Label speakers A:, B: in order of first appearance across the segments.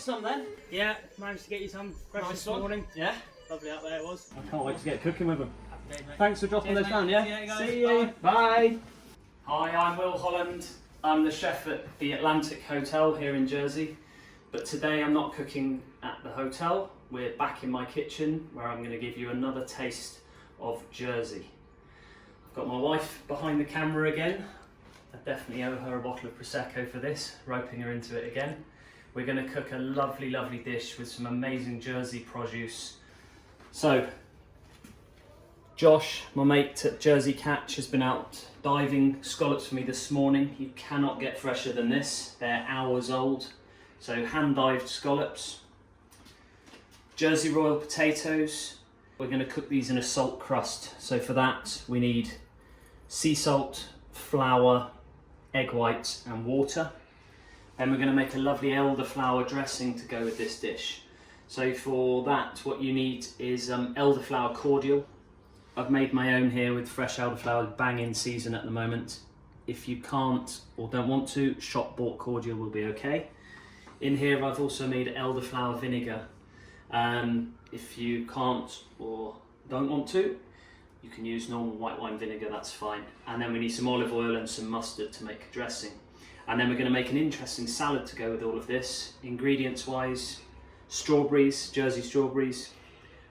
A: some then?
B: Yeah, managed to get you some fresh
A: Nice
B: this
A: one.
B: morning.
A: Yeah.
B: Lovely out there it was.
A: I can't wait to get cooking with them.
B: Happy days, mate.
A: Thanks for dropping
B: Cheers,
A: those down,
B: mate.
A: yeah?
B: See you guys.
A: See you.
B: Bye.
A: Bye. Hi, I'm Will Holland. I'm the chef at the Atlantic Hotel here in Jersey. But today I'm not cooking at the hotel. We're back in my kitchen where I'm going to give you another taste of Jersey. I've got my wife behind the camera again. I definitely owe her a bottle of Prosecco for this, roping her into it again. We're going to cook a lovely, lovely dish with some amazing Jersey produce. So, Josh, my mate at Jersey Catch, has been out diving scallops for me this morning. You cannot get fresher than this. They're hours old. So hand-dived scallops. Jersey Royal potatoes. We're going to cook these in a salt crust. So for that we need sea salt, flour, egg whites and water. Then we're going to make a lovely elderflower dressing to go with this dish. So for that what you need is elderflower cordial. I've made my own here with fresh elderflower, bang in season at the moment. If you can't or don't want to, shop bought cordial will be okay. In here I've also made elderflower vinegar. If you can't or don't want to, you can use normal white wine vinegar, that's fine. And then we need some olive oil and some mustard to make a dressing. And then we're going to make an interesting salad to go with all of this. Ingredients wise, strawberries, Jersey strawberries.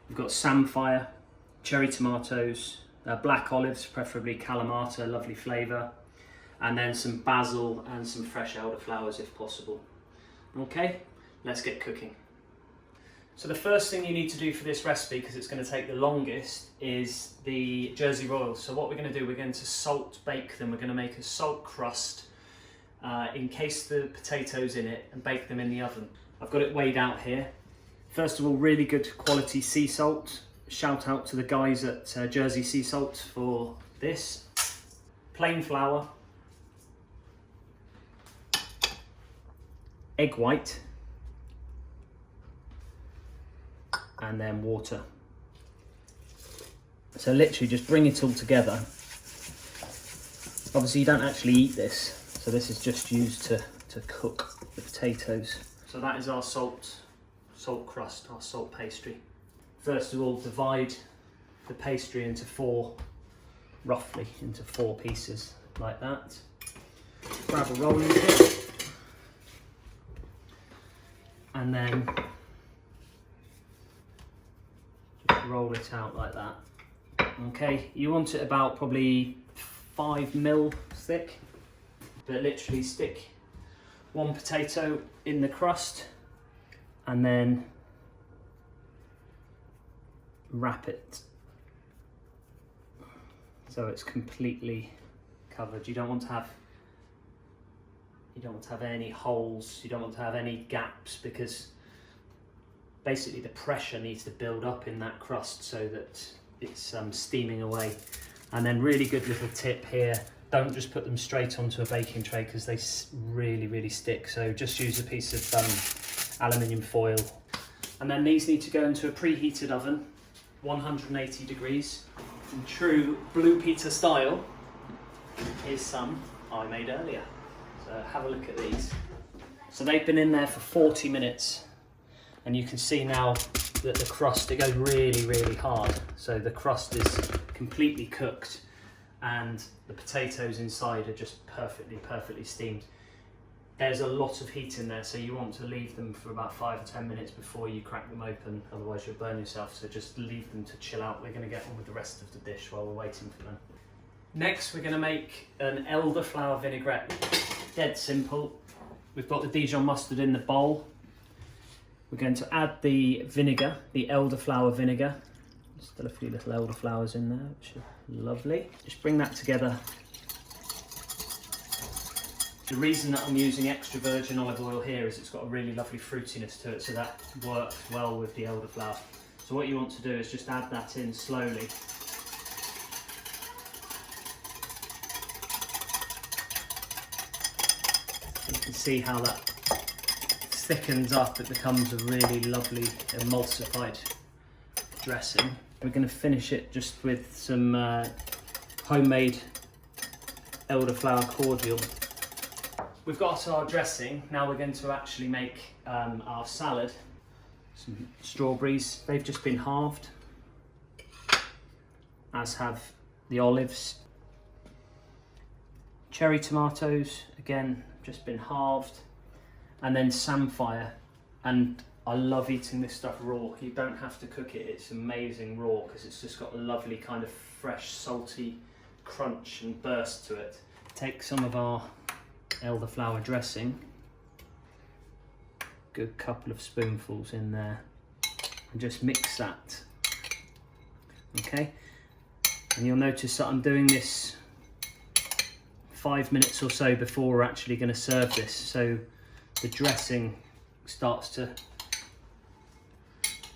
A: We've got samphire, cherry tomatoes, black olives, preferably Kalamata, lovely flavour. And then some basil and some fresh elderflowers if possible. Okay, let's get cooking. So the first thing you need to do for this recipe, because it's going to take the longest, is the Jersey Royals. So what we're going to do, we're going to salt bake them. We're going to make a salt crust, encase the potatoes in it and bake them in the oven. I've got it weighed out here. First of all, really good quality sea salt. Shout out to the guys at Jersey Sea Salt for this. Plain flour. Egg white. And then water. So literally just bring it all together. Obviously you don't actually eat this, so this is just used to cook the potatoes. So that is our salt crust, our salt pastry. First of all, divide the pastry into roughly into four pieces, like that. Grab a rolling pin, and then roll it out like that. Okay, you want it about probably 5 mil thick, but literally stick one potato in the crust and then wrap it so it's completely covered. You don't want to have any holes, you don't want to have any gaps, because basically the pressure needs to build up in that crust so that it's steaming away. And then really good little tip here, don't just put them straight onto a baking tray because they really stick. So just use a piece of aluminium foil. And then these need to go into a preheated oven, 180 degrees. In true Blue Peter style, here's some I made earlier. So have a look at these. So they've been in there for 40 minutes. And you can see now that the crust, it goes really hard. So the crust is completely cooked and the potatoes inside are just perfectly steamed. There's a lot of heat in there, so you want to leave them for about 5 or 10 minutes before you crack them open, otherwise you'll burn yourself. So just leave them to chill out. We're going to get on with the rest of the dish while we're waiting for them. Next, we're going to make an elderflower vinaigrette. Dead simple. We've got the Dijon mustard in the bowl. We're going to add the vinegar, the elderflower vinegar. Still a few little elderflowers in there, which are lovely. Just bring that together. The reason that I'm using extra virgin olive oil here is it's got a really lovely fruitiness to it, so that works well with the elderflower. So what you want to do is just add that in slowly. You can see how that thickens up, it becomes a really lovely emulsified dressing. We're going to finish it just with some homemade elderflower cordial. we've got our dressing. Now we're going to actually make our salad. Some strawberries, they've just been halved, as have the olives. Cherry tomatoes, again, just been halved. And then samphire, and I love eating this stuff raw. You don't have to cook it, it's amazing raw because it's just got a lovely kind of fresh, salty crunch and burst to it. Take some of our elderflower dressing, good couple of spoonfuls in there, and just mix that. Okay, and you'll notice that I'm doing this 5 minutes or so before we're actually going to serve this, so the dressing starts to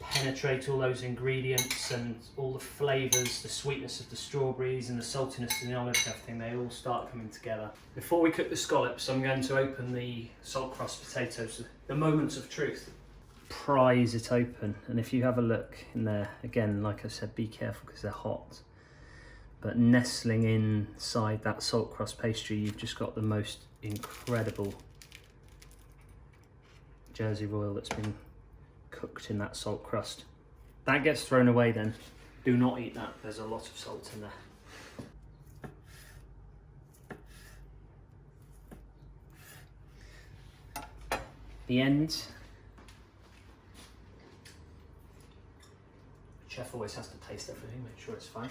A: penetrate all those ingredients and all the flavours, the sweetness of the strawberries and the saltiness of the olives, everything, they all start coming together. Before we cook the scallops, I'm going to open the salt crust potatoes, the moments of truth. Prise it open, and if you have a look in there, again, like I said, be careful because they're hot. But nestling inside that salt crust pastry, you've just got the most incredible Jersey Royal that's been cooked in that salt crust. That gets thrown away then. Do not eat that, there's a lot of salt in there. The ends. Chef always has to taste everything, make sure it's fine.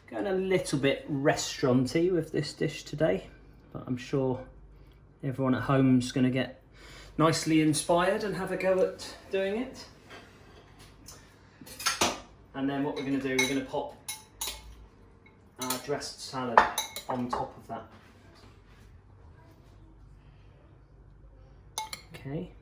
A: Going a little bit restaurant-y with this dish today, but I'm sure everyone at home's going to get nicely inspired and have a go at doing it. And then what we're going to do, we're going to pop our dressed salad on top of that. Okay.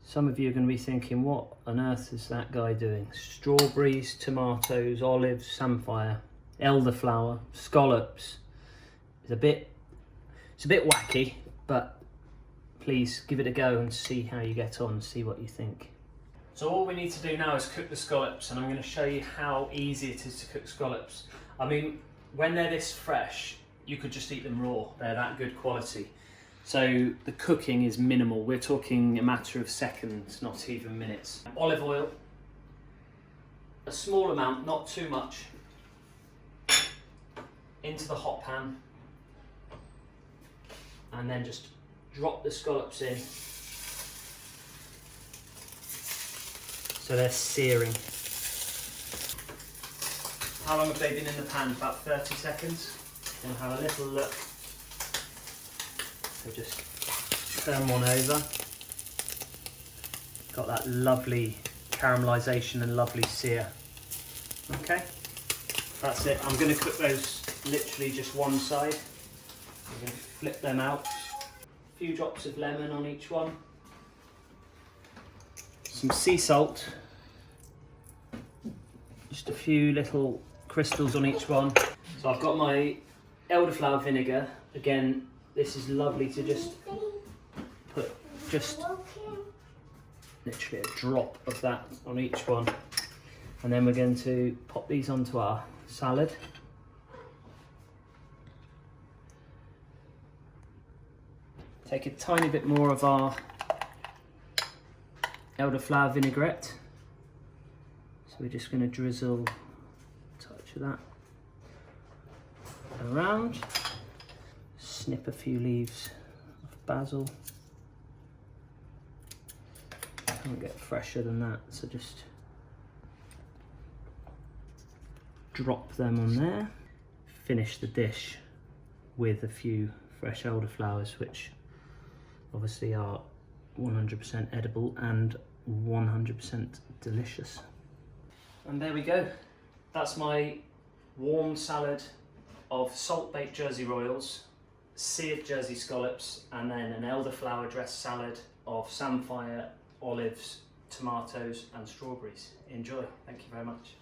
A: Some of you are going to be thinking, what on earth is that guy doing? Strawberries, tomatoes, olives, samphire, elderflower, scallops. It's a bit wacky, but please give it a go and see how you get on, see what you think. So all we need to do now is cook the scallops, and I'm going to show you how easy it is to cook scallops. I mean, when they're this fresh, you could just eat them raw. They're that good quality. So the cooking is minimal. We're talking a matter of seconds, not even minutes. Olive oil, a small amount, not too much, into the hot pan, and then just drop the scallops in so they're searing. How long have they been in the pan? About 30 seconds. We'll have a little look. So just turn one over. Got that lovely caramelisation and lovely sear. Okay, that's it. I'm going to cook those literally just one side. I'm going to flip them out. A few drops of lemon on each one. Some sea salt. Just a few little crystals on each one. So I've got my elderflower vinegar. Again, this is lovely to just put literally a drop of that on each one. And then we're going to pop these onto our salad. Take a tiny bit more of our elderflower vinaigrette. So we're just going to drizzle a touch of that around. Snip a few leaves of basil. Can't get fresher than that, so just drop them on there. Finish the dish with a few fresh elderflowers, which obviously are 100% edible and 100% delicious. And there we go. That's my warm salad of salt-baked Jersey Royals, seared Jersey scallops, and then an elderflower dressed salad of samphire, olives, tomatoes and strawberries. Enjoy. Thank you very much.